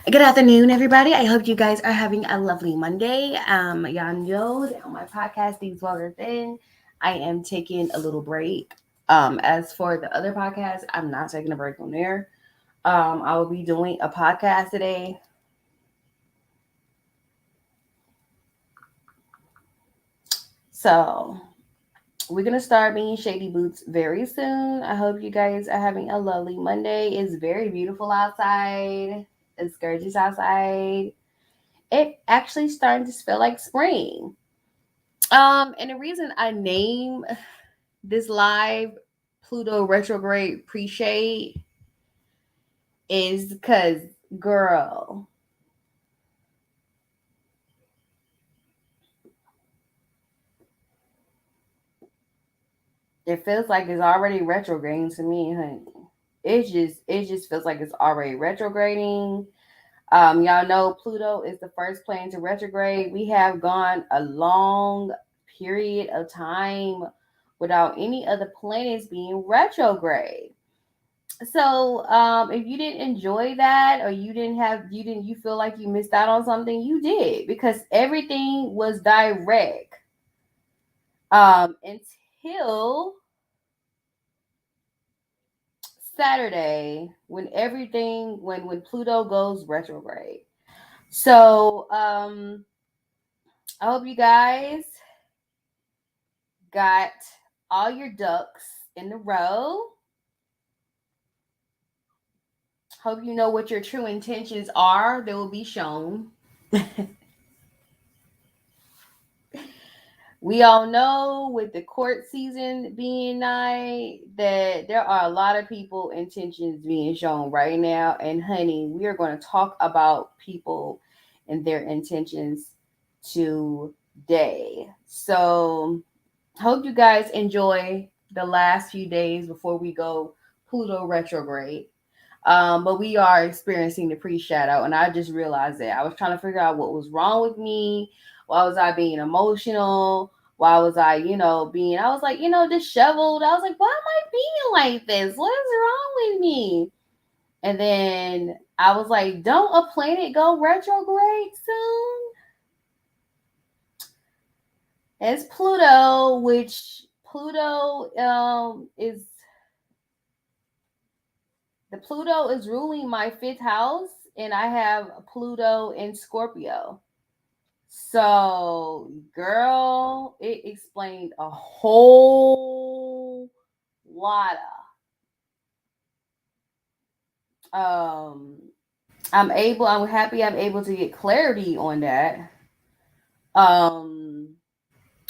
Good afternoon, everybody. I hope you guys are having a lovely Monday. Y'all know that on my podcast, These Waters In, I am taking a little break. As for the other podcast, I'm not taking a break on there. I will be doing a podcast today. So we're gonna start being shady boots very soon. I hope you guys are having a lovely Monday. It's very beautiful outside. It's gorgeous outside. It actually starting to feel like spring. And the reason I name this live Pluto Retrograde Preshade is because, girl, it feels like it's already retrograding to me, honey. It just feels like it's already retrograding. Y'all know Pluto is the first planet to retrograde. We have gone a long period of time without any other planets being retrograde. So if you didn't enjoy that, or you feel like you missed out on something, you did, because everything was direct until Saturday, when Pluto goes retrograde. So I hope you guys got all your ducks in a row. Hope you know what your true intentions are. They will be shown. We all know, with the court season being nigh, that there are a lot of people intentions being shown right now. And honey, we are going to talk about people and their intentions today. So hope you guys enjoy the last few days before we go Pluto retrograde. But we are experiencing the pre-shadow, and I just realized that I was trying to figure out what was wrong with me. Why was I being emotional? Why was I, I was like, disheveled. I was like, why am I being like this? What is wrong with me? And then I was like, don't a planet go retrograde soon? It's Pluto, which Pluto is the Pluto is ruling my fifth house, and I have Pluto in Scorpio. So, girl, it explained a whole lot of. I'm happy I'm able to get clarity on that. Um,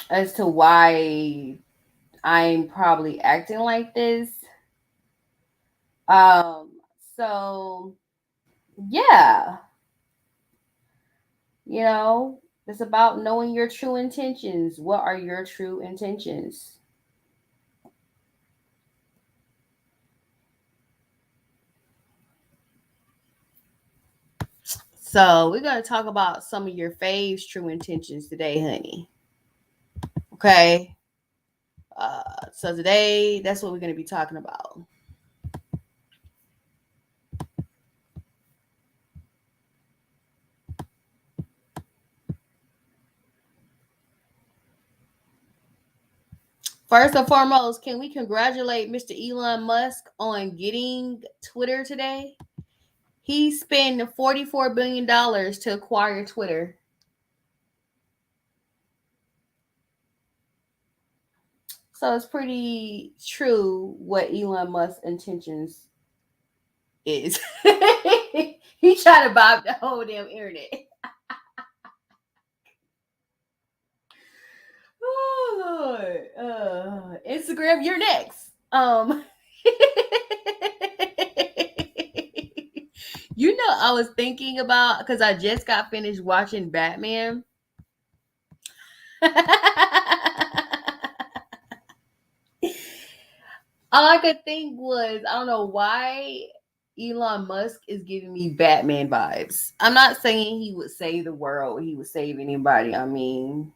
as to why I'm probably acting like this. Um, so yeah, you know, it's about knowing your true intentions. What are your true intentions? So we're gonna talk about some of your faves' true intentions today, honey. Okay. So today, that's what we're gonna be talking about. First and foremost, can we congratulate Mr. Elon Musk on getting Twitter today? He spent $44 billion to acquire Twitter. So it's pretty true what Elon Musk's intentions is. He tried to buy the whole damn internet. Oh Lord. Instagram, you're next. I was thinking about, because I just got finished watching Batman. All I could think was, I don't know why Elon Musk is giving me Batman vibes. I'm not saying he would save the world, he would save anybody. I mean,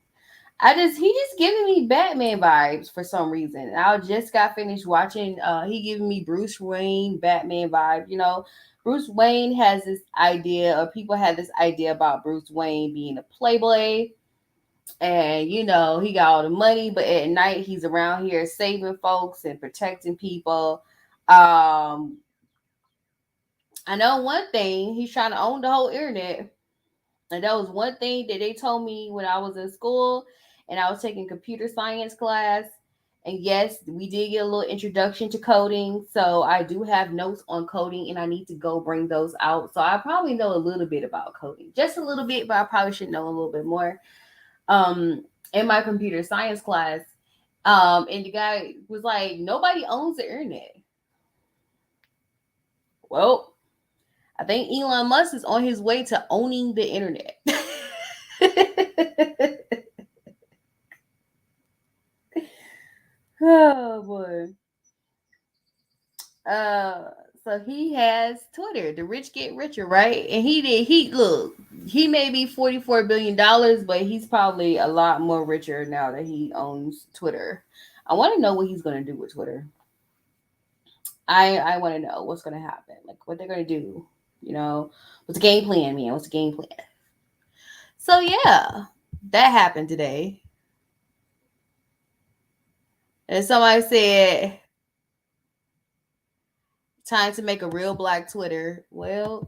He just giving me Batman vibes for some reason. I just got finished watching. He giving me Bruce Wayne Batman vibe. You know, Bruce Wayne has this idea, or people had this idea about Bruce Wayne being a playboy, and you know he got all the money, but at night he's around here saving folks and protecting people. Um, I know one thing, he's trying to own the whole internet. And that was one thing that they told me when I was in school and I was taking computer science class. And yes, we did get a little introduction to coding. So I do have notes on coding and I need to go bring those out. So I probably know a little bit about coding. Just a little bit, but I probably should know a little bit more. Um in my computer science class. And the guy was like, nobody owns the internet. Well, I think Elon Musk is on his way to owning the internet. Oh boy. Uh so he has Twitter. The rich get richer, right? And he look, he may be $44 billion, but he's probably a lot more richer now that he owns Twitter. I want to know what he's gonna do with Twitter. I want to know what's gonna happen. Like what they're gonna do. You know, what's the game plan, man? What's the game plan? So yeah, that happened today. And somebody said, time to make a real black Twitter. Well,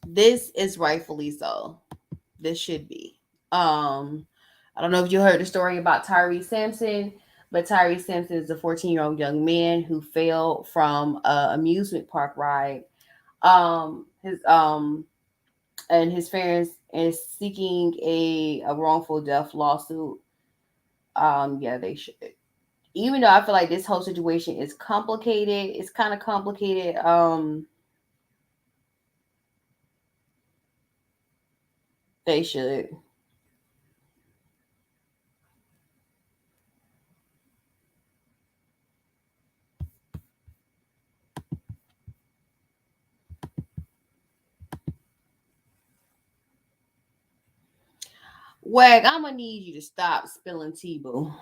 this is rightfully so. This should be. I don't know if you heard the story about Tyree Sampson, but Tyree Sampson is a 14-year-old young man who fell from a amusement park ride. His and his parents is seeking a wrongful death lawsuit. Yeah, they should. Even though I feel like this whole situation is complicated, it's kind of complicated. They should. Wag, I'm gonna need you to stop spilling tea, boo.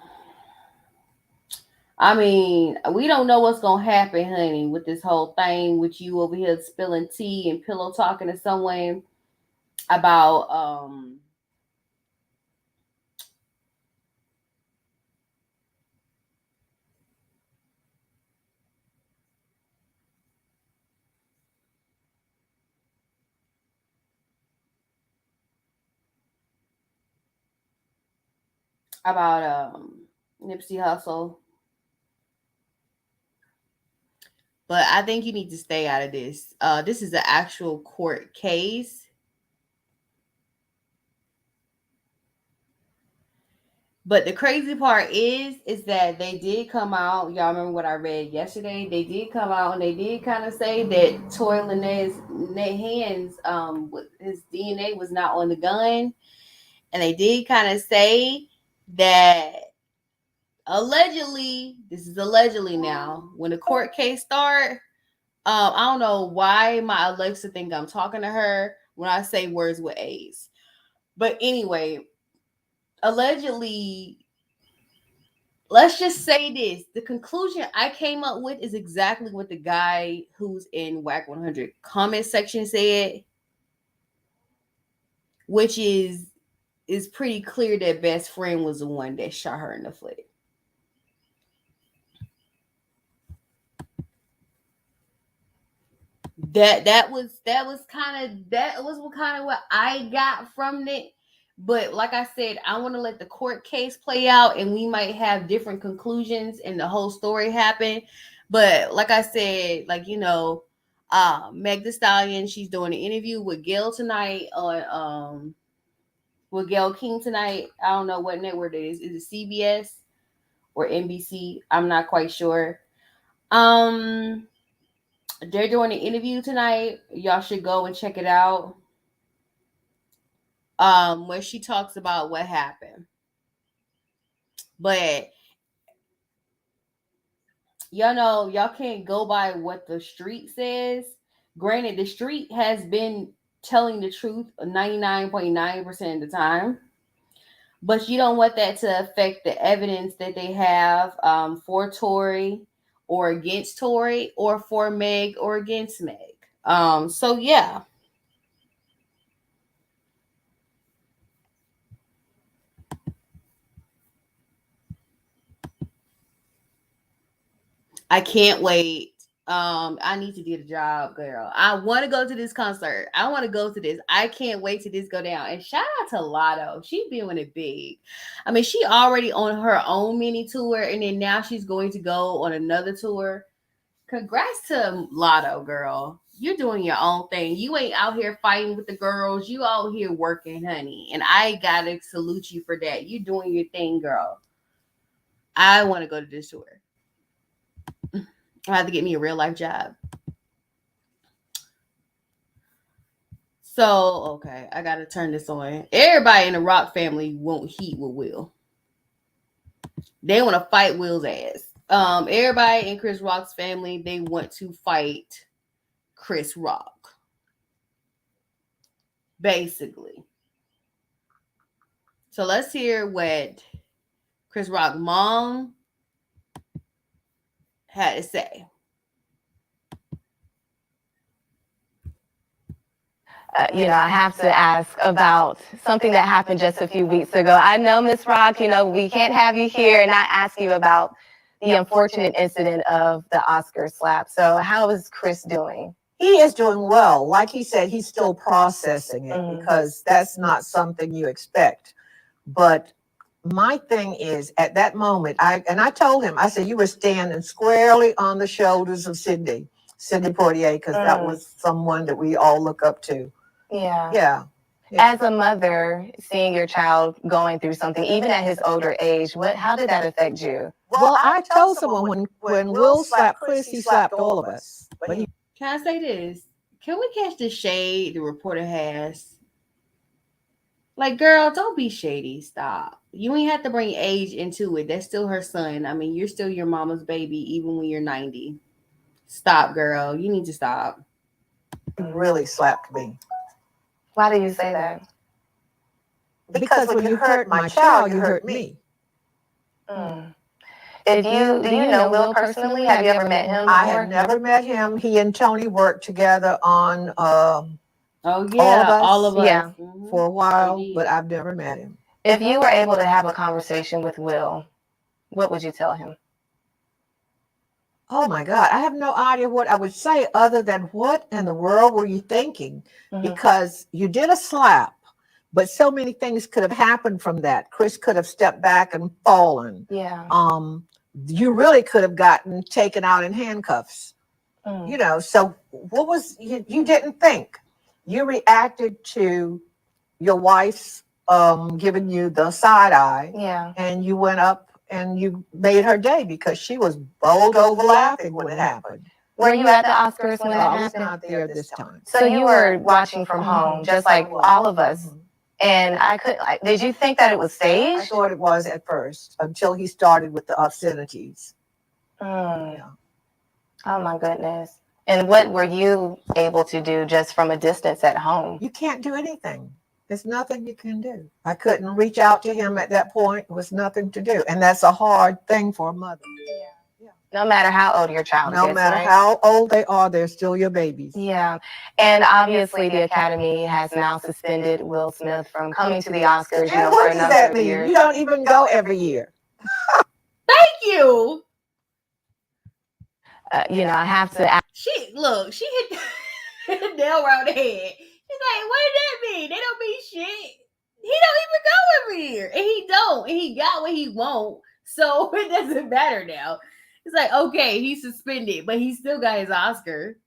I mean, we don't know what's gonna happen, honey, with this whole thing with you over here spilling tea and pillow talking to someone about about Nipsey Hussle. But I think you need to stay out of this. This is an actual court case. But the crazy part is that they did come out. Y'all remember what I read yesterday? They did come out and they did kind of say that Tory Lanez's hands, his DNA was not on the gun, and they did kind of say that allegedly, this is allegedly now, when the court case start, I don't know why my Alexa think I'm talking to her when I say words with A's. But anyway, allegedly, let's just say this. The conclusion I came up with is exactly what the guy who's in WAC 100 comment section said, which is pretty clear that best friend was the one that shot her in the foot. That was kind of what I got from it. But like I said, I want to let the court case play out, and we might have different conclusions, and the whole story happen. But like I said, like Meg The Stallion, she's doing an interview with Gail tonight on with Gail King tonight. I don't know what network it is. Is it CBS or NBC? I'm not quite sure. Um, they're doing an interview tonight. Y'all should go and check it out. Where she talks about what happened. But y'all can't go by what the street says. Granted, the street has been telling the truth 99.9% of the time. But you don't want that to affect the evidence that they have for Tory or against Tory, or for Meg or against Meg. So yeah, I can't wait. I need to get a job, girl. I want to go to this concert. I want to go to this. I can't wait to this go down. And shout out to Lotto. She doing it big. I mean, she already on her own mini tour, and then now she's going to go on another tour. Congrats to Lotto, girl. You're doing your own thing. You ain't out here fighting with the girls. You out here working, honey. And I gotta salute you for that. You doing your thing, girl. I want to go to this tour. I have to get me a real life job. So, okay, I gotta turn this on. Everybody in the Rock family won't heat with Will. They want to fight Will's ass. Everybody in Chris Rock's family, they want to fight Chris Rock. Basically. So let's hear what Chris Rock mom had to say. I have to ask about something that happened just a few weeks ago. I know, Miss Rock, we can't have you here and not ask you about the unfortunate incident of the Oscar slap. So how is Chris doing? He is doing well. Like he said, he's still processing it because that's not something you expect. But my thing is, at that moment, I told him, I said, you were standing squarely on the shoulders of Sidney Poitier, because that was someone that we all look up to. Yeah. Yeah. As a mother, seeing your child going through something, even at his older age, how did that affect you? Well, I told someone when Will slapped Chris, he slapped all of us. But he Can I say this? Can we catch the shade the reporter has? Like, girl, don't be shady. Stop. You ain't have to bring age into it. That's still her son. I mean, you're still your mama's baby, even when you're 90. Stop, girl. You need to stop. really slapped me. Why do you say that? Because when you hurt my child, you hurt me. Mm. Do you know Will personally? Have you ever met him? I have never met him. He and Tony worked together on Oh yeah, all of us. Yeah. For a while, but I've never met him. If you were able to have a conversation with Will, what would you tell him? Oh my God, I have no idea what I would say other than what in the world were you thinking? Because you did a slap, but so many things could have happened from that. Chris could have stepped back and fallen. Yeah. You really could have gotten taken out in handcuffs. So what was you didn't think? You reacted to your wife's giving you the side eye. Yeah. And you went up and you made her day because she was bowled over laughing when it happened. Were you at the Oscars when that I was happened? not there this time. So you were watching from home, just like all of us. And did you think that it was staged? I thought it was at first until he started with the obscenities. Yeah. Oh my goodness. And what were you able to do just from a distance at home? You can't do anything. There's nothing you can do. I couldn't reach out to him at that point. There was nothing to do. And that's a hard thing for a mother. Yeah. No matter how old your child is. No matter how old they are, they're still your babies. Yeah. And obviously the Academy has now suspended Will Smith from coming to the Oscars. And what does that mean? You don't even go every year. Thank you. I have to ask. She hit the nail around the head. She's like, what did that mean? They don't mean shit. He don't even go every year. And he don't. And he got what he won't. So it doesn't matter now. It's like, okay, he's suspended, but he still got his Oscar.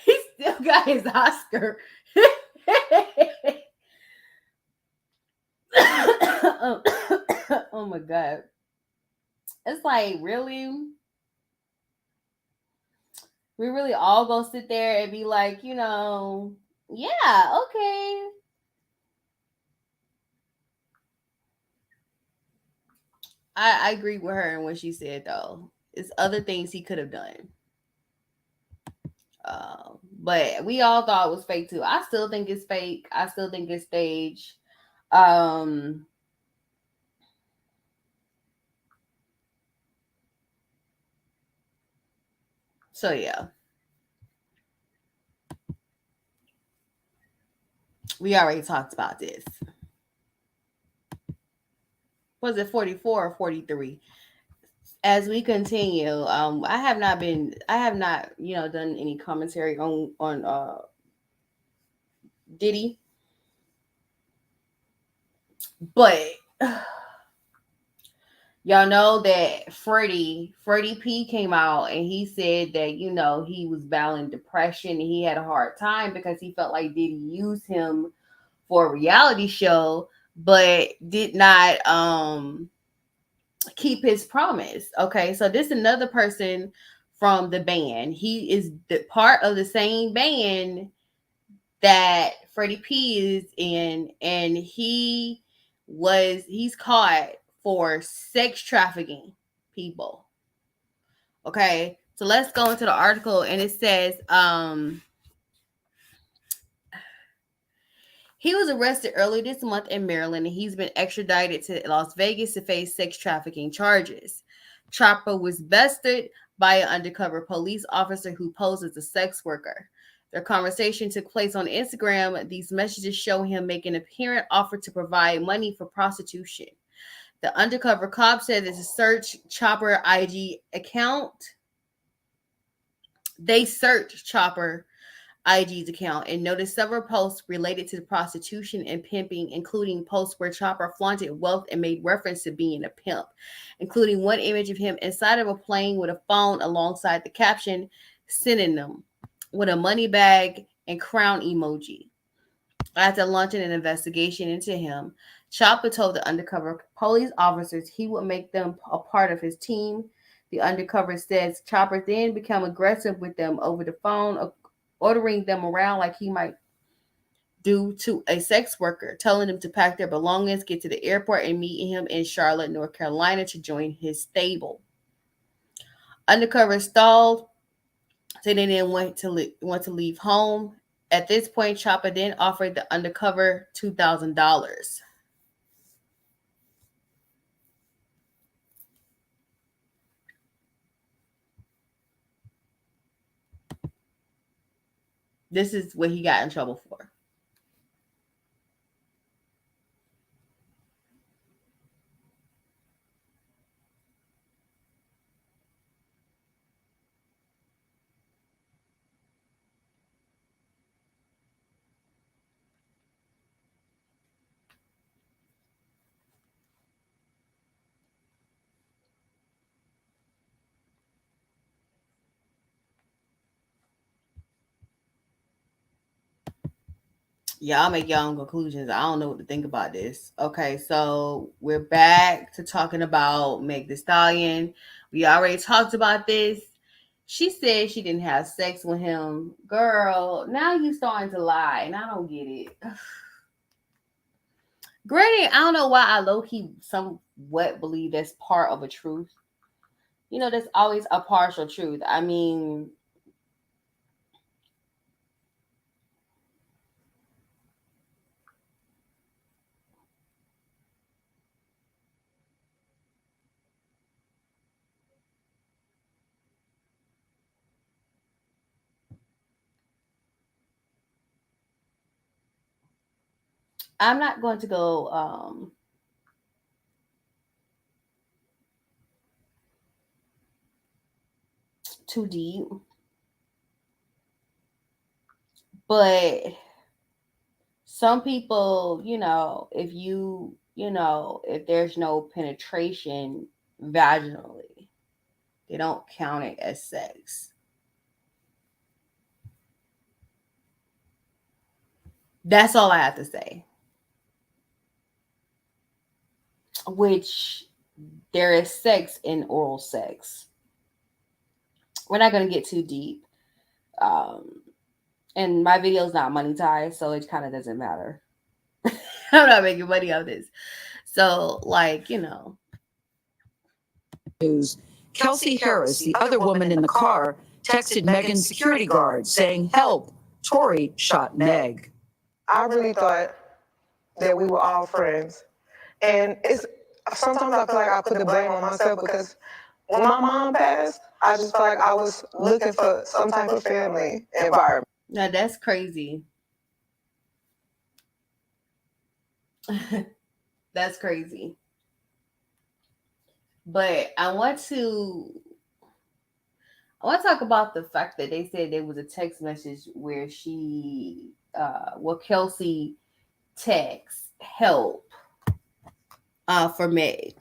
He still got his Oscar. Oh my God. It's like, really? We really all gonna sit there and be like, yeah, okay. I agree with her and what she said though. It's other things he could have done. But we all thought it was fake too. I still think it's fake. I still think it's staged. Um, so yeah, we already talked about this. Was it 44 or 43? As we continue, I have not, done any commentary on Diddy, but y'all know that Freddie P came out and he said that, he was battling depression and he had a hard time because he felt like Diddy used him for a reality show, but did not keep his promise. Okay, so this is another person from the band. He is the part of the same band that Freddie P is in, and he's caught for sex trafficking people. Okay, so let's go into the article, and it says he was arrested early this month in Maryland, and he's been extradited to Las Vegas to face sex trafficking charges. Chopper was bested by an undercover police officer who posed as a sex worker. Their conversation took place on Instagram. These messages show him making an apparent offer to provide money for prostitution. The undercover cop said there's a search Chopper IG account. They searched Chopper IG's account and noticed several posts related to the prostitution and pimping, including posts where Chopper flaunted wealth and made reference to being a pimp, including one image of him inside of a plane with a phone alongside the caption, synonym, with a money bag and crown emoji. After launching an investigation into him, Chopper told the undercover police officers he would make them a part of his team. The undercover says Chopper then became aggressive with them over the phone, ordering them around like he might do to a sex worker, telling them to pack their belongings, get to the airport, and meet him in Charlotte, North Carolina to join his stable. Undercover stalled, saying they didn't want to leave home. At this point, Chopper then offered the undercover $2,000. This is what he got in trouble for. Y'all make your own conclusions. I don't know what to think about this. Okay, so we're back to talking about Meg the Stallion. We already talked about this. She said she didn't have sex with him. Girl, now you starting to lie, and I don't get it. Granted, I don't know why I low-key somewhat believe that's part of a truth. That's always a partial truth. I mean, I'm not going to go too deep, but some people, if there's no penetration vaginally, they don't count it as sex. That's all I have to say. Which there is sex in oral sex. We're not going to get too deep. Um, and my video is not monetized, so it kind of doesn't matter. I'm not making money on this. So, News. Kelsey Harris, the other woman in the car, texted Meghan's security guard saying, "Help, Tory shot Meg." I really thought that we were all friends. And it's sometimes I feel like I put the blame on myself because when my mom passed, I just felt like I was looking for some type of family environment. Now that's crazy. That's crazy. But I want to talk about the fact that they said there was a text message where Kelsey texts help for Meg.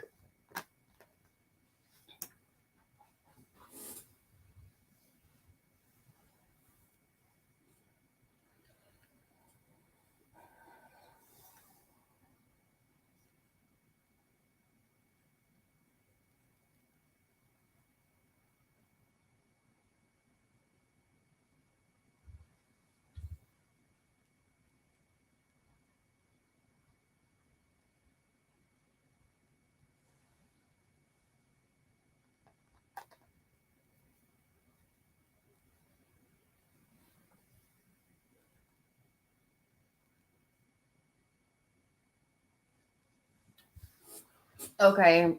Okay,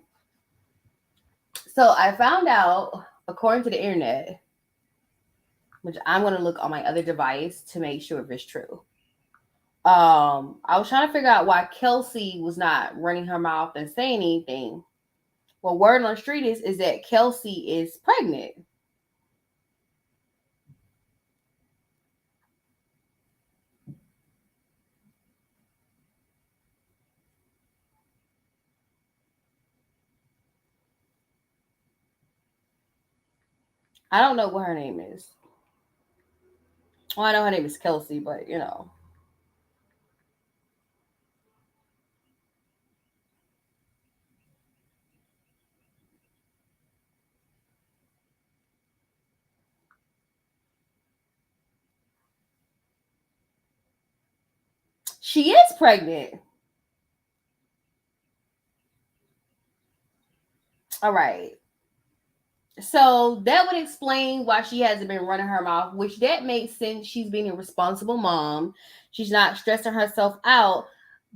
so I found out, according to the internet, which I'm going to look on my other device to make sure if it's true. I was trying to figure out why Kelsey was not running her mouth and saying anything. Well, word on the street is that Kelsey is pregnant. I don't know what her name is. Well, I know her name is Kelsey, but she is pregnant. All right. So that would explain why she hasn't been running her mouth, which that makes sense. She's being a responsible mom. She's not stressing herself out.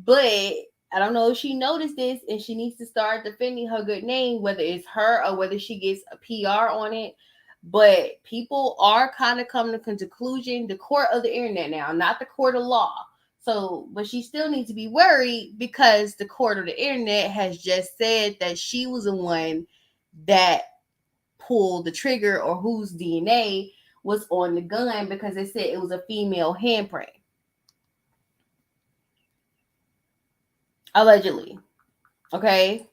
But I don't know if she noticed this and she needs to start defending her good name, whether it's her or whether she gets a PR on it. But people are kind of coming to conclusion, the court of the internet now, not the court of law. So, but she still needs to be worried because the court of the internet has just said that she was the one that pulled the trigger or whose DNA was on the gun because they said it was a female handprint. Allegedly. Okay.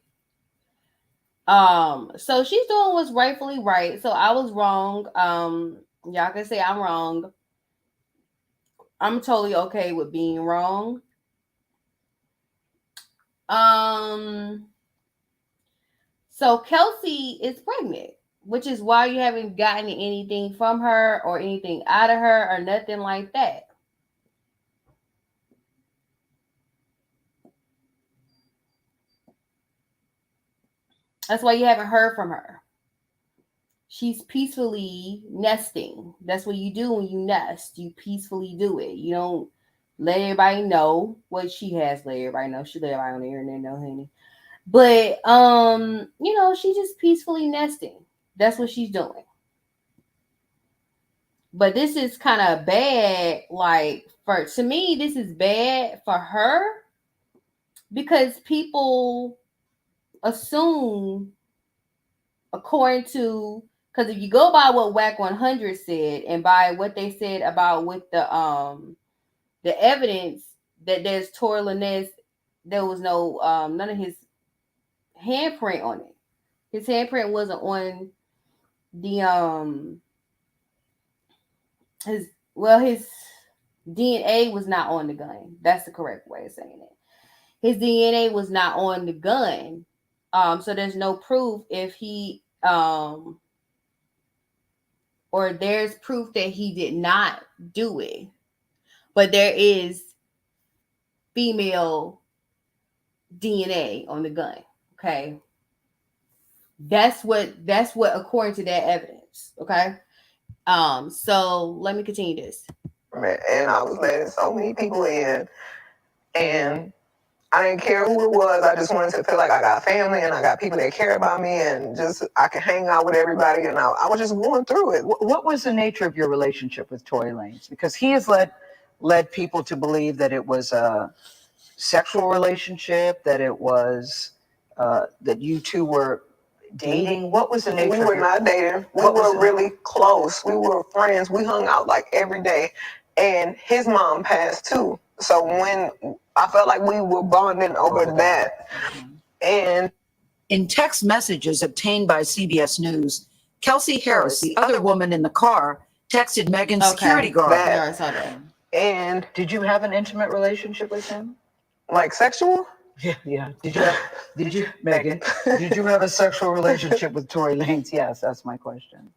So she's doing what's rightfully right. So I was wrong. Y'all can say I'm wrong. I'm totally okay with being wrong. So Kelsey is pregnant, which is why you haven't gotten anything from her or anything out of her or nothing like that. That's why you haven't heard from her. She's peacefully nesting. That's what you do when you nest. You peacefully do it. You don't let everybody know what she has. Let everybody know. She let everybody on the internet know, honey. But she's just peacefully nesting. That's what she's doing. But this is kind of bad. To me, this is bad for her because people assume, according to, because if you go by what WAC 100 said and by what they said about with the evidence that there's Tory Lanez, there was no none of his handprint on it. His handprint wasn't on the his DNA was not on the gun. That's the correct way of saying it. His DNA was not on the gun. So there's no proof if he or there's proof that he did not do it. But there is female DNA on the gun. Okay. That's what according to that evidence. Okay. So let me continue this. And I was letting so many people in, and I didn't care who it was. I just wanted to feel like I got family and I got people that care about me, and just I can hang out with everybody. And I was just going through it. What was the nature of your relationship with Tory Lanez? Because he has led people to believe that it was a sexual relationship, that it was that you two were dating. What was the nature? We were not dating. We were really close. We were friends. We hung out like every day. And his mom passed too. So when I felt like we were bonding over that. And in text messages obtained by CBS News, Kelsey Harris, the other woman in the car, texted Megan's security guard. Yeah, I saw that. And did you have an intimate relationship with him? Like sexual? Yeah. Did you, Megan? Did you have a sexual relationship with Tory Lanez? Yes, that's my question.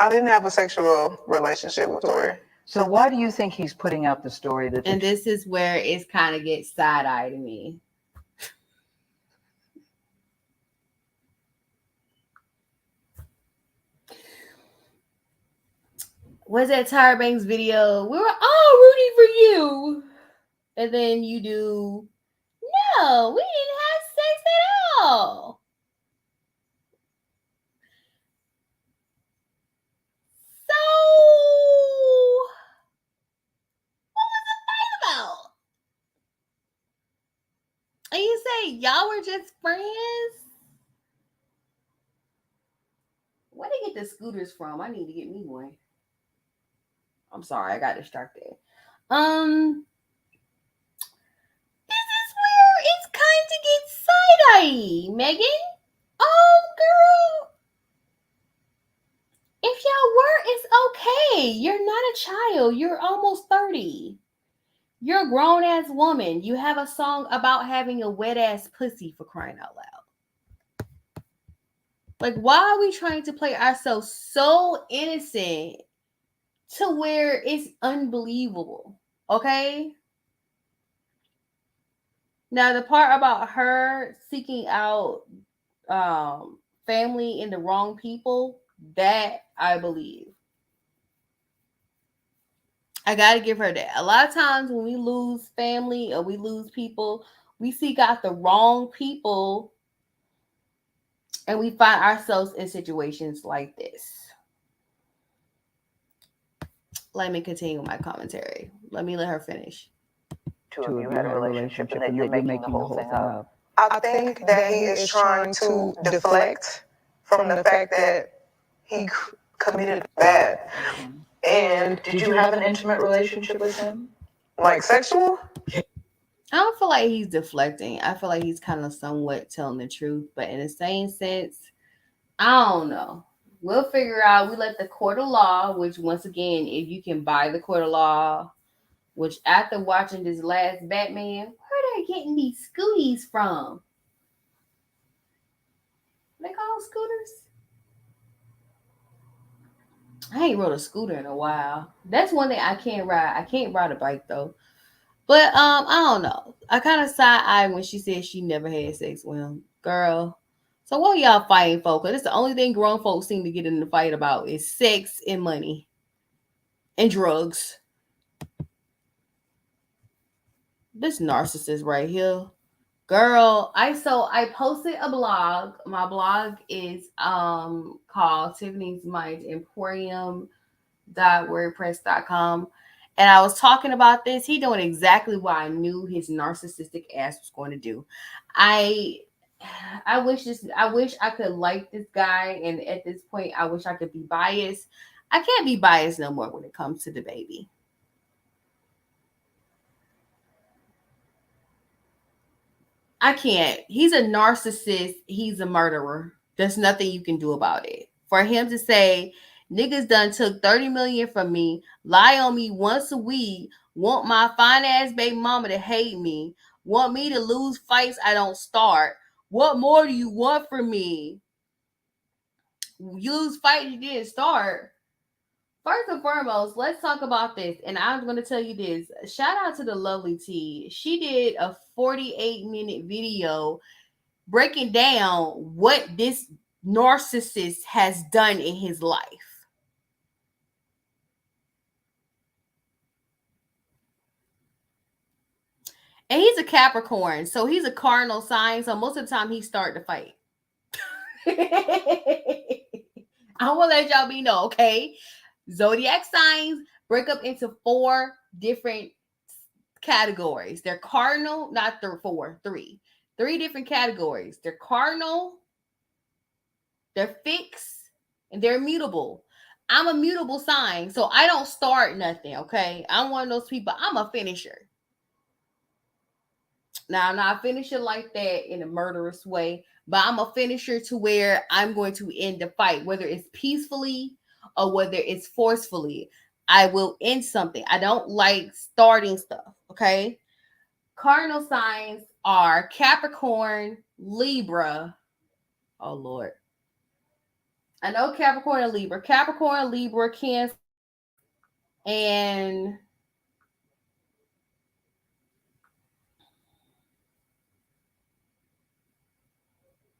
I didn't have a sexual relationship with Tory. So why do you think he's putting out the story that? And this is where it kind of gets side-eye to me. Was that Tyra Banks video? We were all rooting for you. And then you do, no, we didn't have sex at all. So, what was the fight about? And you say y'all were just friends? Where they get the scooters from? I need to get me one. I'm sorry, I got distracted. This is where it's kind to get side-eye, Megan. Girl. If y'all were, it's okay. You're not a child. You're almost 30. You're a grown-ass woman. You have a song about having a wet-ass pussy, for crying out loud. Like, why are we trying to play ourselves so innocent to where it's unbelievable? Okay? Now, the part about her seeking out family in the wrong people, that I believe. I gotta give her that. A lot of times when we lose family or we lose people, we seek out the wrong people and we find ourselves in situations like this. Let me continue my commentary. Let her finish. Two of you had a relationship and that you're making the whole thing up. I think that he is trying to deflect from the fact that he committed bad. And did you have an intimate relationship with him? Like sexual? I don't feel like he's deflecting. I feel like he's kind of somewhat telling the truth. But in the same sense, I don't know. We'll figure out. We let the court of law, which once again, if you can buy the court of law, which after watching this last Batman, where are they getting these scooties from? They call scooters? I ain't rode a scooter in a while. That's one thing I can't ride. I can't ride a bike though. But I don't know. I kind of side-eyed when she said she never had sex with him. Girl. So what are y'all fighting for? Because it's the only thing grown folks seem to get in the fight about is sex and money. And drugs. This narcissist right here. Girl, I posted a blog. My blog is called Tiffany's Mind Emporium.wordpress.com. And I was talking about this. He doing exactly what I knew his narcissistic ass was going to do. I wish I could like this guy, and at this point I wish I could be biased. I can't be biased no more when it comes to the baby. I can't. He's a narcissist. He's a murderer. There's nothing you can do about it. For him to say, niggas done took 30 million from me, lie on me once a week, want my fine ass baby mama to hate me, want me to lose fights I don't start. What more do you want from me? You lose fights you didn't start. First and foremost, let's talk about this. And I'm going to tell you this. Shout out to the lovely T. She did a 48-minute video breaking down what this narcissist has done in his life. And he's a Capricorn, so he's a cardinal sign, so most of the time he start to fight. I want to let y'all be know, okay? Zodiac signs break up into 4 different categories. They're cardinal, not three. 3 different categories. They're cardinal, they're fixed, and they're mutable. I'm a mutable sign, so I don't start nothing, okay? I'm one of those people. I'm a finisher. Now, I'm not a finisher like that in a murderous way, but I'm a finisher to where I'm going to end the fight, whether it's peacefully or whether it's forcefully. I will end something. I don't like starting stuff, okay? Cardinal signs are Capricorn, Libra. Oh, Lord. I know Capricorn and Libra. Capricorn, Libra, Cancer, and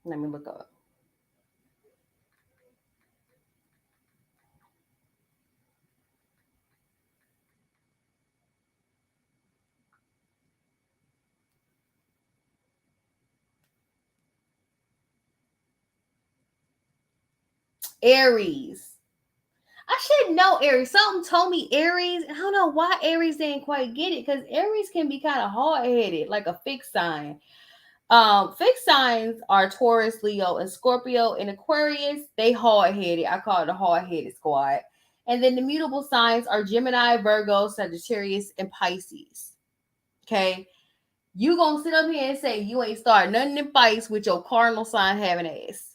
let me look up. Aries. I should know Aries. Something told me Aries. I don't know why Aries didn't quite get it, because Aries can be kind of hard-headed, like a fixed sign. Fixed signs are Taurus, Leo, and Scorpio. And Aquarius, they hard-headed. I call it the hard-headed squad. And then the mutable signs are Gemini, Virgo, Sagittarius, and Pisces. Okay. You gonna sit up here and say you ain't started nothing in fights with your cardinal sign having ass.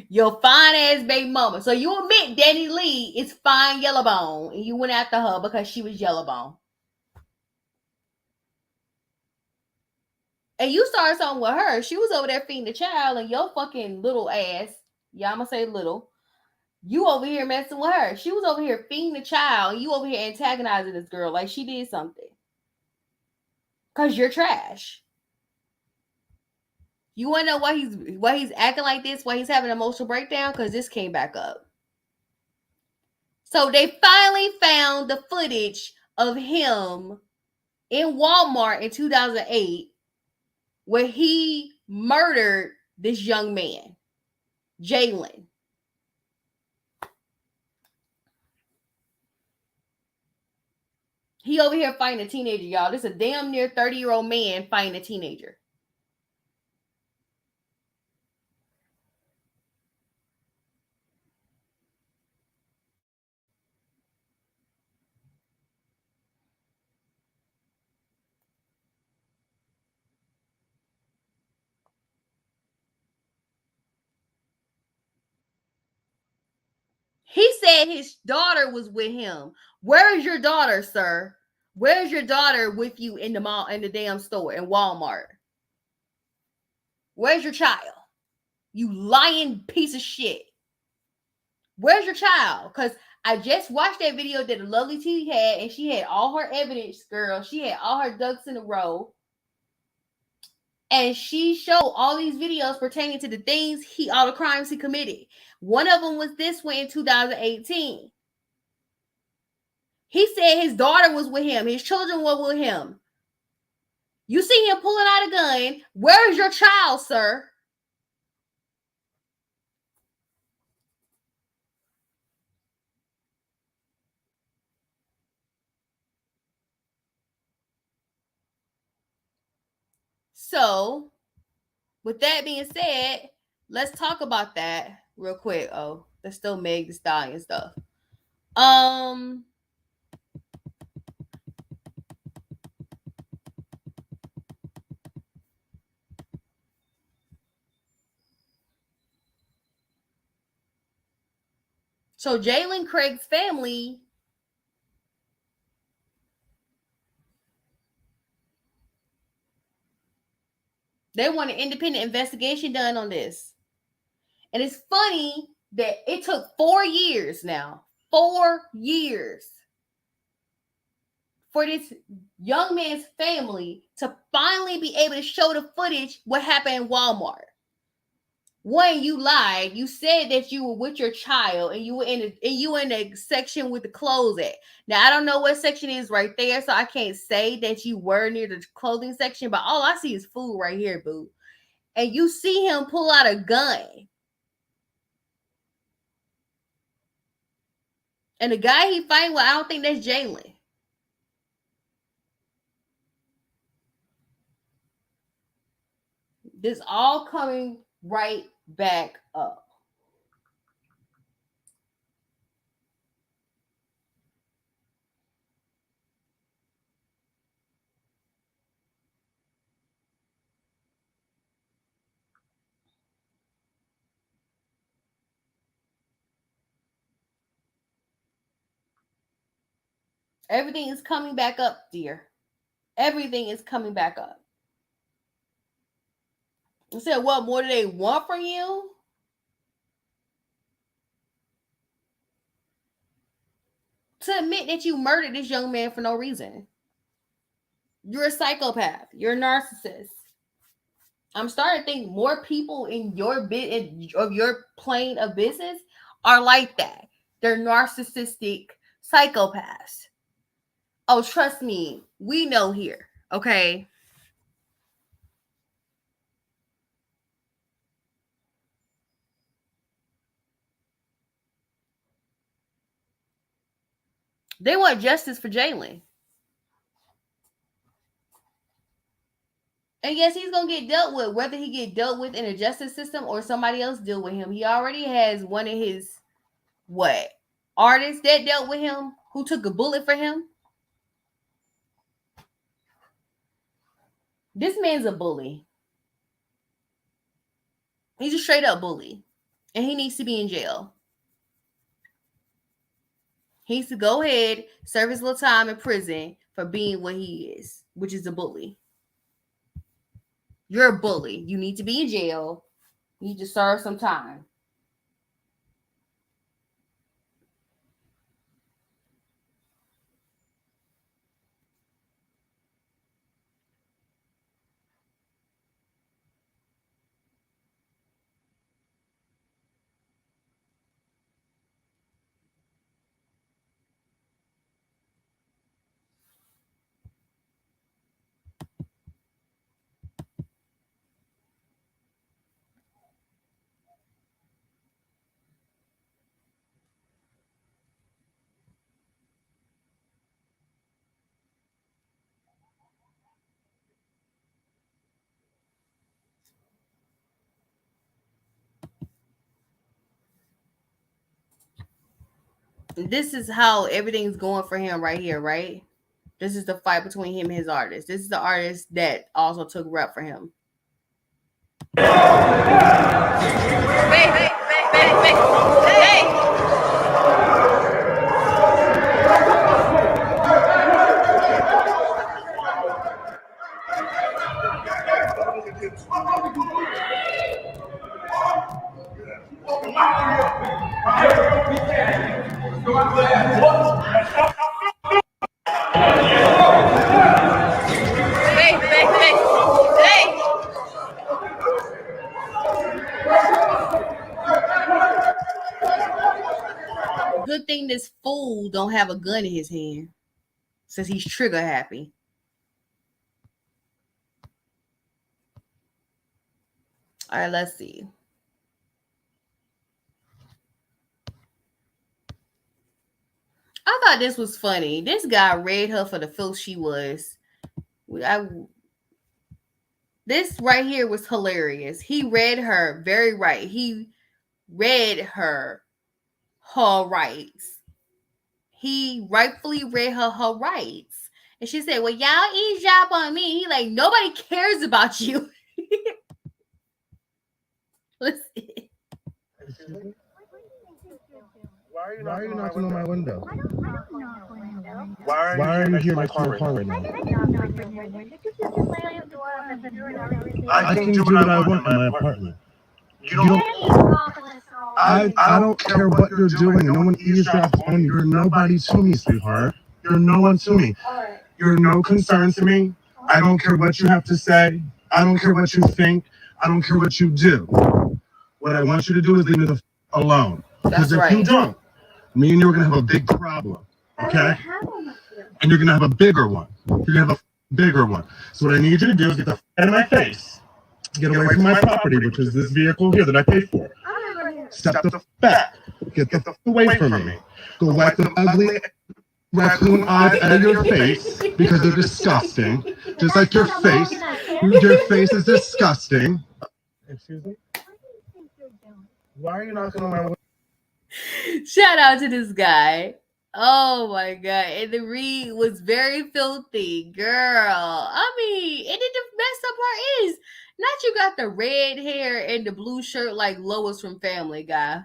Your fine ass baby mama. So you admit Danny Lee is fine yellow bone, and you went after her because she was yellow bone. And you started something with her. She was over there feeding the child, and your fucking little ass, yeah, I'm gonna say little, you over here messing with her. She was over here feeding the child, and you over here antagonizing this girl like she did something. Cause you're trash. You wanna know why he's acting like this, why he's having an emotional breakdown? Because this came back up. So they finally found the footage of him in Walmart in 2008 where he murdered this young man, Jalen. He over here fighting a teenager, y'all. This is a damn near 30-year-old man fighting a teenager. He said his daughter was with him. Where is your daughter, sir? Where's your daughter with you in the mall, in the damn store, in Walmart? Where's your child? You lying piece of shit. Where's your child? Because I just watched that video that the lovely T had, and she had all her evidence, girl. She had all her ducks in a row. And she showed all these videos pertaining to the things all the crimes he committed. One of them was this one in 2018. He said his daughter was with him. His children were with him. You see him pulling out a gun. Where is your child, sir? So, with that being said, let's talk about that real quick. Oh, that's still Meg Thee Stallion stuff. So Jalen Craig's family they want an independent investigation done on this. And it's funny that it took 4 years now. 4 years for this young man's family to finally be able to show the footage what happened in Walmart. One, you lied. You said that you were with your child and you were in the section with the clothes at. Now I don't know what section is right there, so I can't say that you were near the clothing section, but all I see is food right here, boo. And you see him pull out a gun. And the guy he fighting with, I don't think that's Jalen. This all coming right back up. Everything is coming back up, dear. Everything is coming back up. I said, what more do they want from you? To admit that you murdered this young man for no reason. You're a psychopath. You're a narcissist. I'm starting to think more people in your of your plane of business are like that. They're narcissistic psychopaths. Oh, trust me, we know here, okay? They want justice for Jalen. And yes, he's going to get dealt with, whether he get dealt with in the justice system or somebody else deal with him. He already has one of his, artists that dealt with him, who took a bullet for him. This man's a bully. He's a straight up bully. And he needs to be in jail. He needs to go ahead, serve his little time in prison for being what he is, which is a bully. You're a bully. You need to be in jail. You need to serve some time. This is how everything's going for him right here, right? This is the fight between him and his artist. This is the artist that also took rep for him. Good thing this fool don't have a gun in his hand, since he's trigger happy. All right, let's see. I thought this was funny. This guy read her for the filth she was. This right here was hilarious. He read her very right. He read her rights. He rightfully read her rights. And she said, well, y'all eavesdrop on me. He like, nobody cares about you. Listen. Why are you knocking on my window? Why are you here next to my car right now? I can do what I want in my apartment. You don't. I don't care what you're doing. No one eavesdrops on you. You're nobody to me, sweetheart. You're no one to me. You're no concern to me. I don't care what you have to say. I don't care what you think. I don't care what you do. What I want you to do is leave me the alone. Because if you don't, me and you are going to have a big problem. Okay? And you're going to have a bigger one. You're going to have a bigger one. So what I need you to do is get the out of my face. Get away from my property, which is this vehicle here that I paid for. Step the back. Get the away from me. Go wipe the ugly raccoon eyes out of your face because they're disgusting. Just like your face. Your face is disgusting. Excuse me? Why are you knocking on my window? Shout out to this guy. Oh my god. And the read was very filthy, girl. I mean, and then the messed up part is not you got the red hair and the blue shirt like Lois from Family Guy.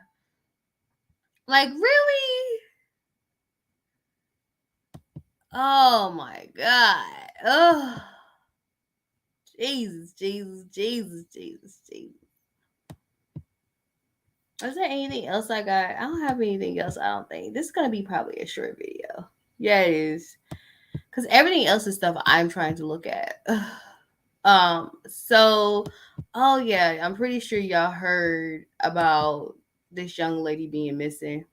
Like, really? Oh my god. Oh, Jesus. Is there anything else I got? I don't have anything else, I don't think. This is going to be probably a short video. Yeah, it is. Because everything else is stuff I'm trying to look at. So, oh yeah, I'm pretty sure y'all heard about this young lady being missing.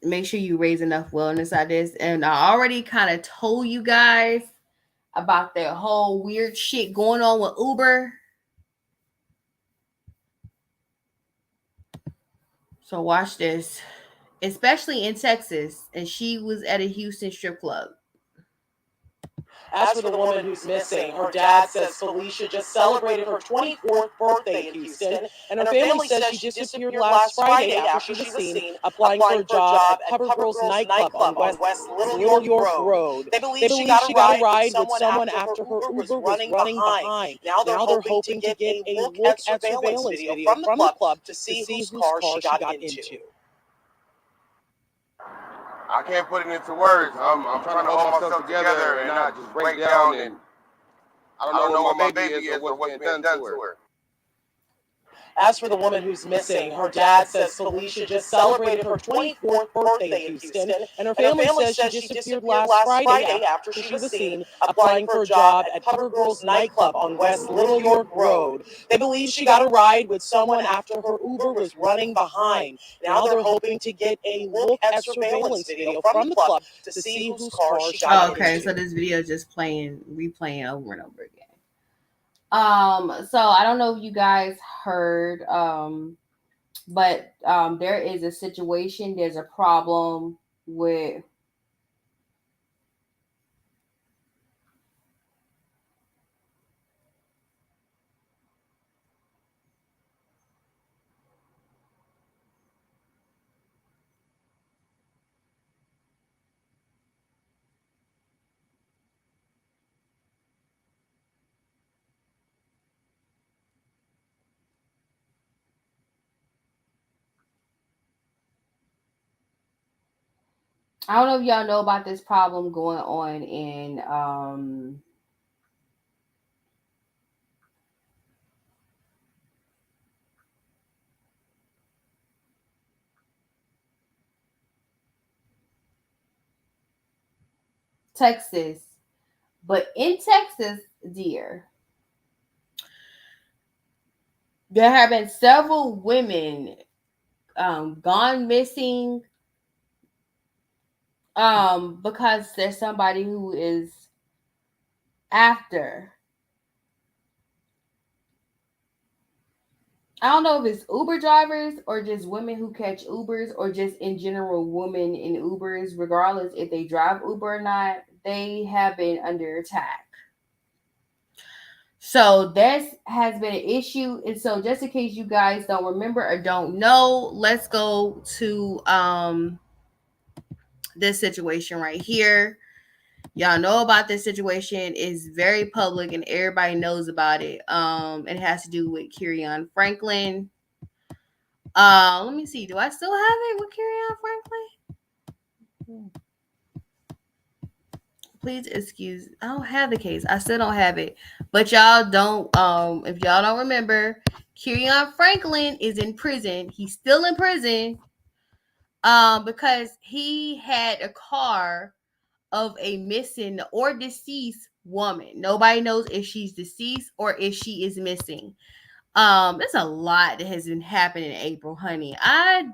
Make sure you raise enough wellness out of this. And I already kind of told you guys about that whole weird shit going on with Uber. So watch this. Especially in Texas. And she was at a Houston strip club. As for the woman who's missing, her dad says Felicia just celebrated her 24th birthday in Houston, and her family says she disappeared last Friday after she was seen applying for a job at Cover Girls nightclub on West Little York Road. They believe she got a ride with someone after her Uber was running behind. Now they're hoping to get a look at surveillance video from the club to see whose car she got into. I can't put it into words. I'm trying to hold myself together and not just break down, and I don't know what my baby is or what's being done to her. As for the woman who's missing, her dad says Felicia just celebrated her 24th birthday in Houston, and her family says she disappeared last Friday after she was seen applying for a job at Cover Girls nightclub on West Little York Road. They believe she got a ride with someone after her Uber was running behind. Now they're hoping to get a look at surveillance video from the club to see whose car she got into. Okay, so this video is just replaying over and over again. So I don't know if you guys heard, but there is a situation, there's a problem with I don't know if y'all know about this problem going on in Texas. But in Texas, dear, there have been several women gone missing because there's somebody who is after. I don't know if it's Uber drivers or just women who catch Ubers or just in general women in Ubers, regardless if they drive Uber or not, they have been under attack. So this has been an issue. And so just in case you guys don't remember or don't know, let's go to this situation right here. Y'all know about this situation. It's very public and everybody knows about it. It has to do with Kerrion Franklin. Let me see. Do I still have it with Kerrion Franklin? Please excuse. I don't have the case. I still don't have it. But y'all don't. If y'all don't remember, Kerrion Franklin is in prison. He's still in prison. Because he had a car of a missing or deceased woman. Nobody knows if she's deceased or if she is missing. There's a lot that has been happening in April, honey. I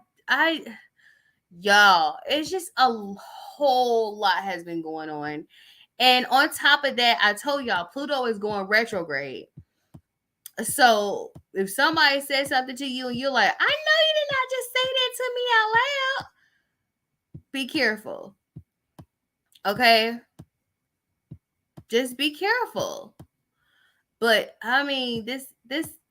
y'all, it's just a whole lot has been going on. And on top of that, I told y'all Pluto is going retrograde. So if somebody says something to you and you're like, I know you did not just say that to me out loud, be careful. Okay? Just be careful. But I mean, this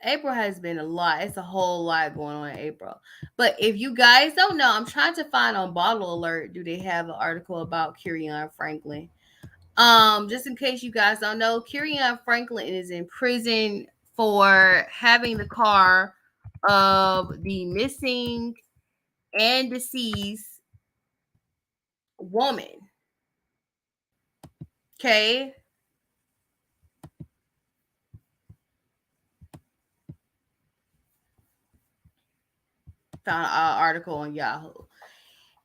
April has been a lot. It's a whole lot going on in April. But if you guys don't know, I'm trying to find on Bottle Alert, do they have an article about Kirion Franklin? Just in case you guys don't know, Kirion Franklin is in prison for having the car of the missing and deceased woman. Okay. Found an article on Yahoo.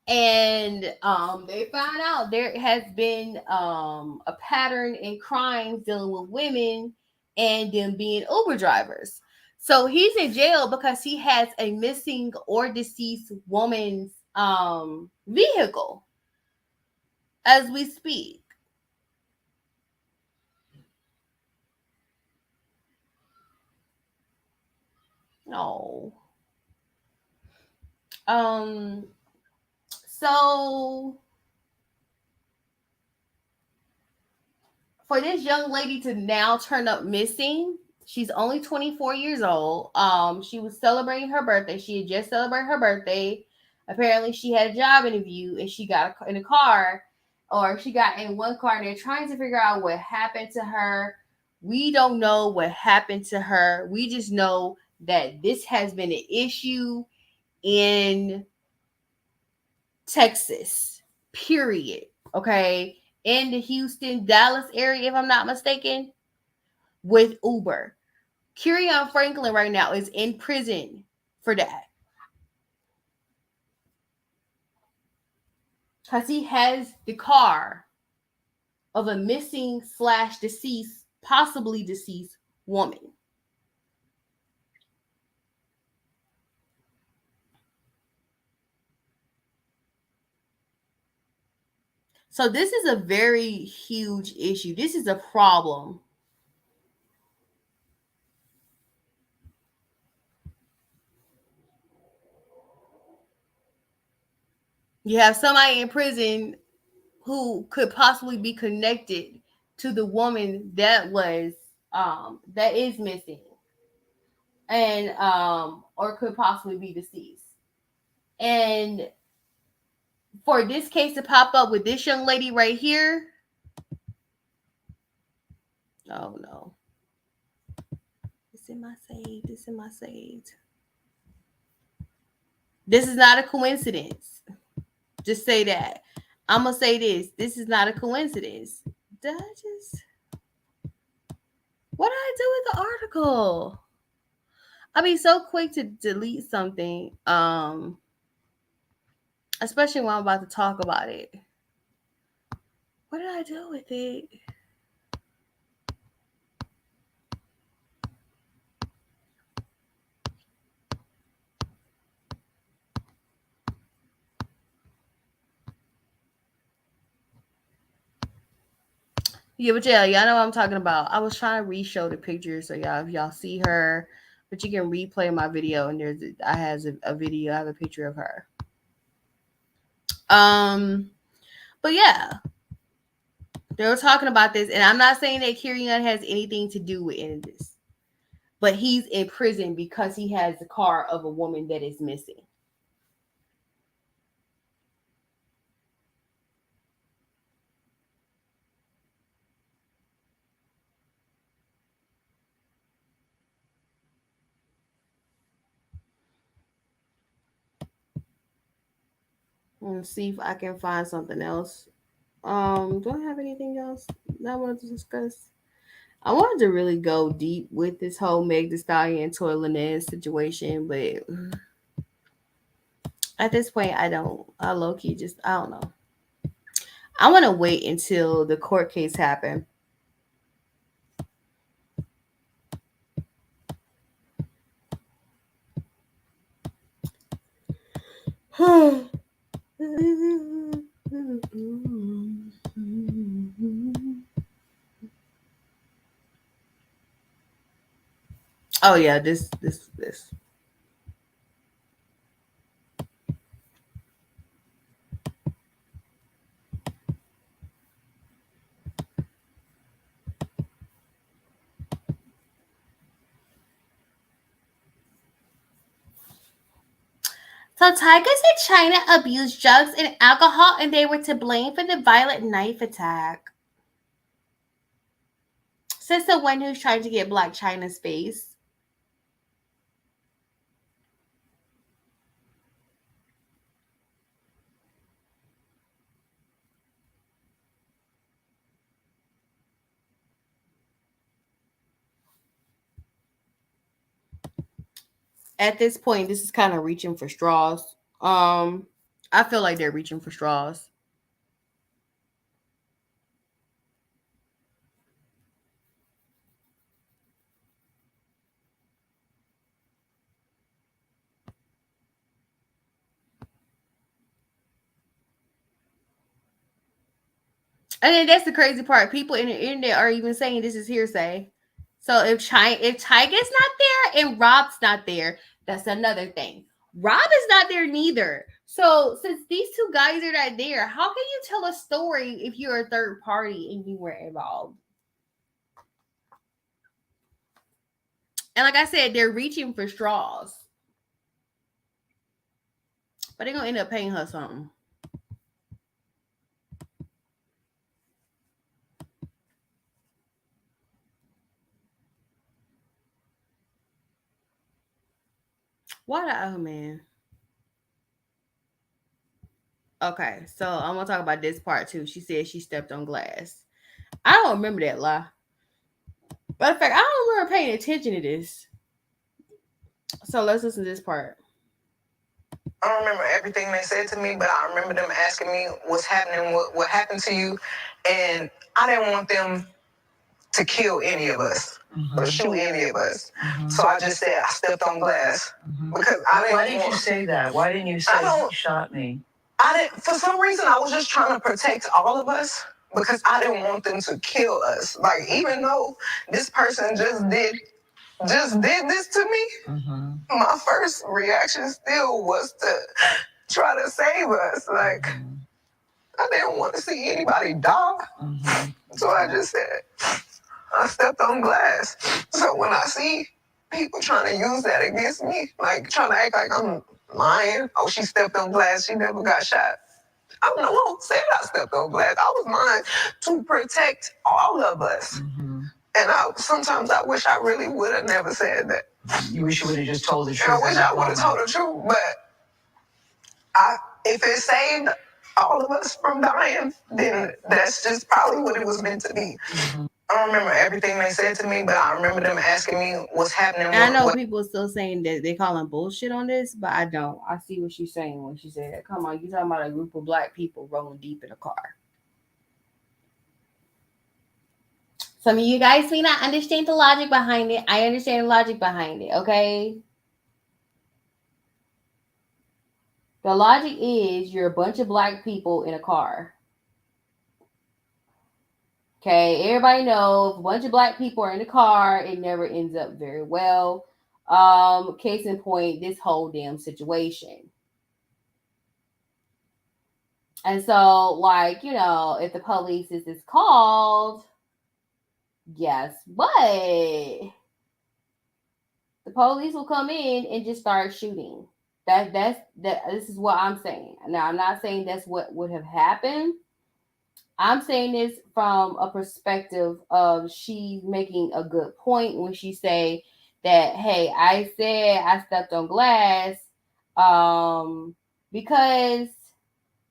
And they found out there has been a pattern in crimes dealing with women and them being Uber drivers. So he's in jail because he has a missing or deceased woman's vehicle as we speak. No. So for this young lady to now turn up missing, she's only 24 years old. She was celebrating her birthday. She had just celebrated her birthday. Apparently, she had a job interview and she got in a car, or she got in one car, and they're trying to figure out what happened to her. We don't know what happened to her. We just know that this has been an issue in Texas, period. Okay. In the Houston, Dallas area, if I'm not mistaken, with Uber. Kirion Franklin right now is in prison for that. Because he has the car of a missing / deceased, possibly deceased woman. So this is a very huge issue. This is a problem. You have somebody in prison who could possibly be connected to the woman that was that is missing, and or could possibly be deceased. And for this case to pop up with this young lady right here, oh no, this is my save. This is my saved. This is not a coincidence. Just say that. I'm gonna say this. This is not a coincidence. Did I just? What did I do with the article? I'll be so quick to delete something, especially when I'm about to talk about it. What did I do with it? Yeah, but yeah, y'all know what I'm talking about. I was trying to re-show the picture so y'all, if y'all see her, but you can replay my video and I has a video. I have a picture of her. But yeah, they were talking about this, and I'm not saying that Kirion has anything to do with any of this, but he's in prison because he has the car of a woman that is missing. Let's see if I can find something else. Do I have anything else that I wanted to discuss? I wanted to really go deep with this whole Meg Thee Stallion Tory Lanez situation, but At this point, I don't. I low key just I don't know. I want to wait until the court case happen. Oh yeah, this. So tigers in China abused drugs and alcohol, and they were to blame for the violent knife attack. Says the one who's trying to get Black China's face. At this point, this is kind of reaching for straws. I feel like they're reaching for straws. And then that's the crazy part. People in the internet are even saying this is hearsay. So if Tyga's not there and Rob's not there, that's another thing. Rob is not there neither. So since these two guys are not there, how can you tell a story if you're a third party and you were involved? And like I said, they're reaching for straws. But they're gonna end up paying her something. Why the other man? Okay, so I'm gonna talk about this part too. She said she stepped on glass. I don't remember that lie. Matter of fact, I don't remember paying attention to this. So let's listen to this part. I don't remember everything they said to me, but I remember them asking me what's happening, what happened to you, and I didn't want them to kill any of us or shoot any of us. So I just said I stepped on glass because I didn't. Why didn't you say that? Why didn't you say you shot me? I didn't. For some reason, I was just trying to protect all of us because I didn't want them to kill us. Like even though this person just did this to me, my first reaction still was to try to save us. Like I didn't want to see anybody die, so I just said I stepped on glass. So when I see people trying to use that against me, like trying to act like I'm lying, oh, she stepped on glass, she never got shot. I don't know who said I stepped on glass. I was lying to protect all of us. And sometimes I wish I really would have never said that. You wish you would have just told the truth. I wish I would have told the truth, but if it saved all of us from dying, then that's just probably what it was meant to be. I don't remember everything they said to me, but I remember them asking me what's happening. And I know people are still saying that they calling bullshit on this, but I don't. I see what she's saying when she said that. Come on, you talking about a group of Black people rolling deep in a car. Some of you guys may not understand the logic behind it. I understand the logic behind it, okay? The logic is you're a bunch of Black people in a car. Okay, everybody knows if a bunch of Black people are in the car, it never ends up very well. Case in point, this whole damn situation. And so, like, if the police is called, guess what? The police will come in and just start shooting. This is what I'm saying. Now, I'm not saying that's what would have happened. I'm saying this from a perspective of she's making a good point when she say that, hey, I said I stepped on glass because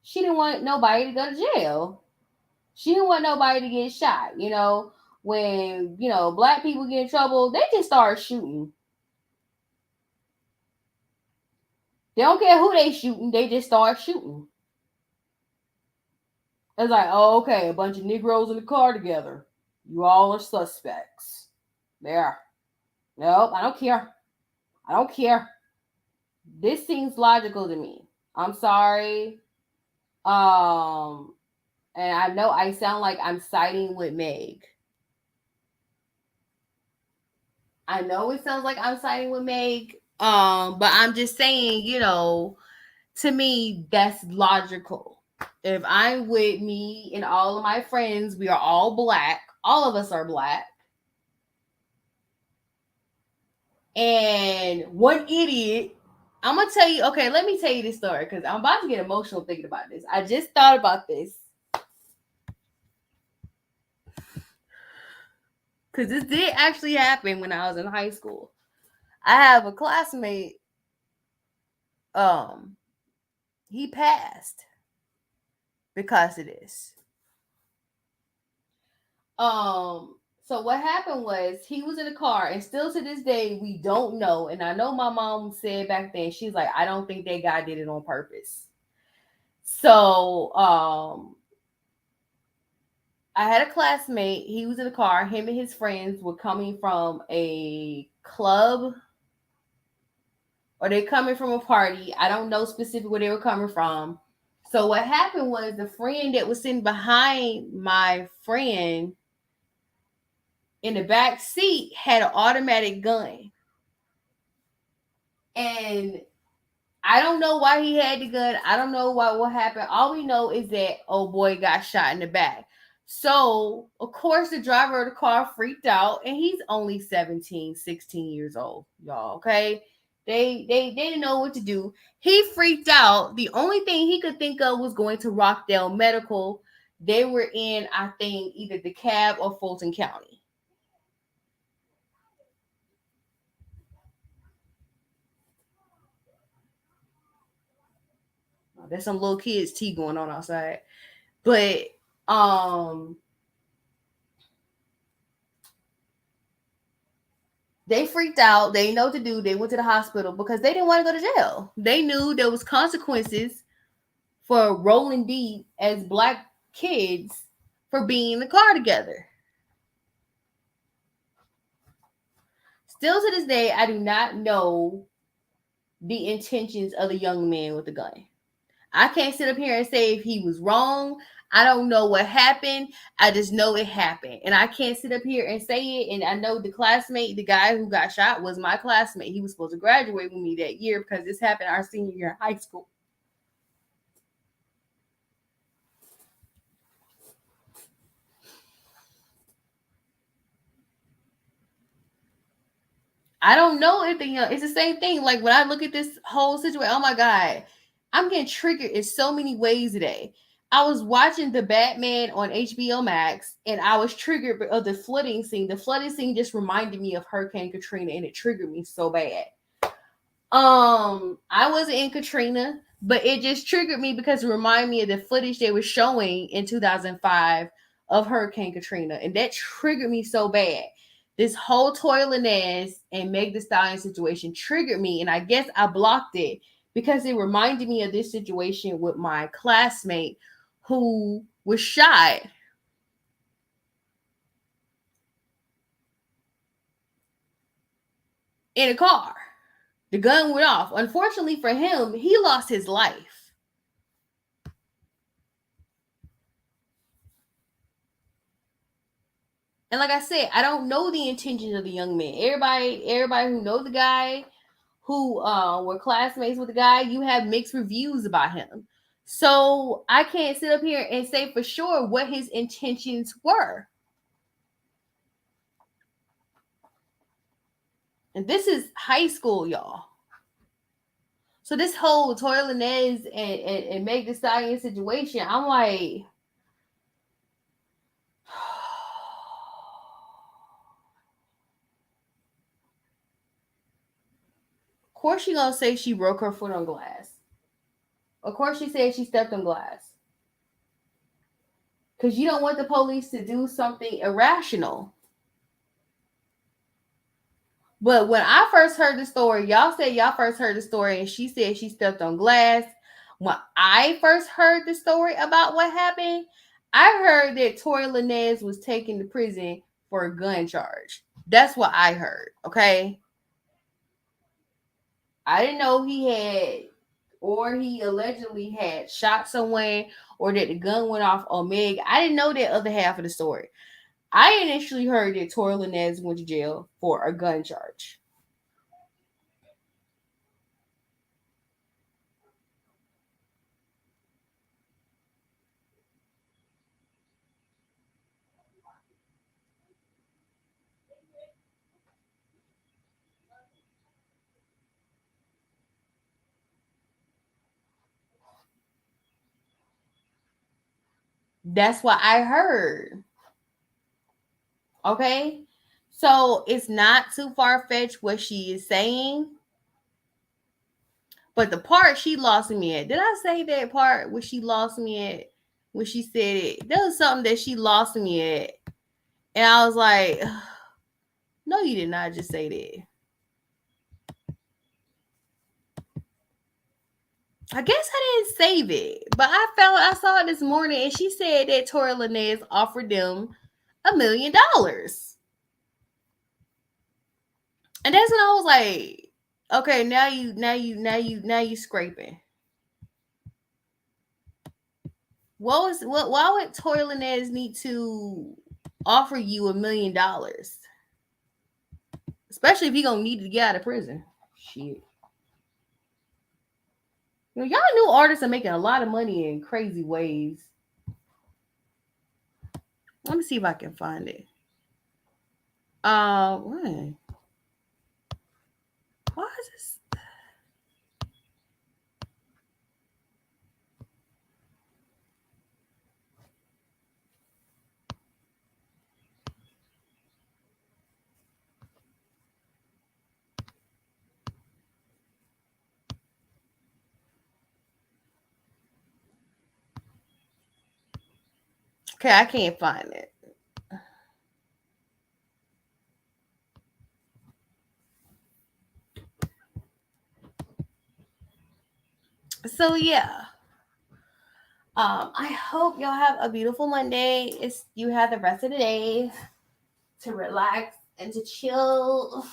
she didn't want nobody to go to jail. She didn't want nobody to get shot. When, Black people get in trouble, they just start shooting. They don't care who they shooting. They just start shooting. It's like, oh, okay, a bunch of Negroes in the car together. You all are suspects. There. Nope, I don't care. I don't care. This seems logical to me. I'm sorry. And I know I sound like I'm siding with Meg. I know it sounds like I'm siding with Meg. But I'm just saying, to me, that's logical. If I'm with me and all of my friends, we are all black. All of us are black. And one idiot, I'm going to tell you, okay, let me tell you this story because I'm about to get emotional thinking about this. I just thought about this. Because this did actually happen when I was in high school. I have a classmate, he passed because of this. So what happened was he was in a car, and still to this day we don't know. And I know my mom said back then, she's like, I don't think that guy did it on purpose. So I had a classmate, he was in a car, him and his friends were coming from a club, or they coming from a party. I don't know specifically where they were coming from. So what happened was the friend that was sitting behind my friend in the back seat had an automatic gun. And I don't know why he had the gun. I don't know what happened. All we know is that old boy got shot in the back. So, of course, the driver of the car freaked out, and he's only 17, 16 years old, y'all, okay? They didn't know what to do. He freaked out. The only thing he could think of was going to Rockdale Medical. They were in, I think, either DeKalb or Fulton County. There's some little kids tea going on outside. But they freaked out. They didn't know what to do. They went to the hospital because they didn't want to go to jail. They knew there was consequences for rolling deep as black kids for being in the car together. Still to this day, I do not know the intentions of the young man with the gun. I can't sit up here and say if he was wrong. I don't know what happened. I just know it happened. And I can't sit up here and say it. And I know the classmate, the guy who got shot, was my classmate. He was supposed to graduate with me that year because this happened our senior year in high school. I don't know if it's the same thing. Like when I look at this whole situation, oh my God, I'm getting triggered in so many ways today. I was watching the Batman on HBO Max, and I was triggered of the flooding scene. The flooding scene just reminded me of Hurricane Katrina, and it triggered me so bad. I wasn't in Katrina, but it just triggered me because it reminded me of the footage they were showing in 2005 of Hurricane Katrina, and that triggered me so bad. This whole Toya Lanez and Meg Thee Stallion situation triggered me, and I guess I blocked it because it reminded me of this situation with my classmate who was shot in a car. The gun went off. Unfortunately for him, he lost his life. And like I said, I don't know the intentions of the young man. Everybody who knows the guy, who were classmates with the guy, you have mixed reviews about him. So I can't sit up here and say for sure what his intentions were. And this is high school, y'all. So this whole Toya Lanez and Meg Thee Stallion situation, I'm like, of course she gonna say she broke her foot on glass. Of course she said she stepped on glass. Because you don't want the police to do something irrational. But when I first heard the story, y'all said y'all first heard the story, and she said she stepped on glass. When I first heard the story about what happened, I heard that Tory Lanez was taken to prison for a gun charge. That's what I heard. Okay. I didn't know he had, or he allegedly had shot someone, or that the gun went off on Meg. I didn't know that other half of the story. I initially heard that Tory Lanez went to jail for a gun charge. That's what I heard. Okay. So it's not too far fetched what she is saying. But the part she lost me at, did I say that part where she lost me at? When she said it, there was something that she lost me at. And I was like, no, you did not just say that. I guess I didn't save it, but I saw it this morning, and she said that Tory Lanez offered them $1 million. And that's when I was like, okay, now you scraping. Why would Tory Lanez need to offer you $1 million? Especially if he gonna need to get out of prison. Shit. You know, y'all new artists are making a lot of money in crazy ways. Let me see if I can find it. Why is this? Okay, I can't find it. So yeah. I hope y'all have a beautiful Monday. You have the rest of the day to relax and to chill.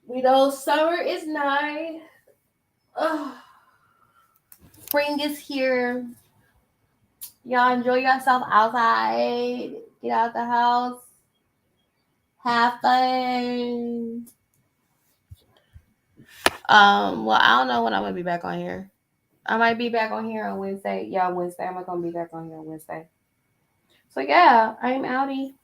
We know summer is nice. Spring is here. Y'all enjoy yourself outside. Get out the house. Have fun. Well, I don't know when I'm gonna be back on here. I might be back on here on Wednesday. Yeah, Wednesday. I'm not gonna be back on here on Wednesday. So yeah, I'm outie.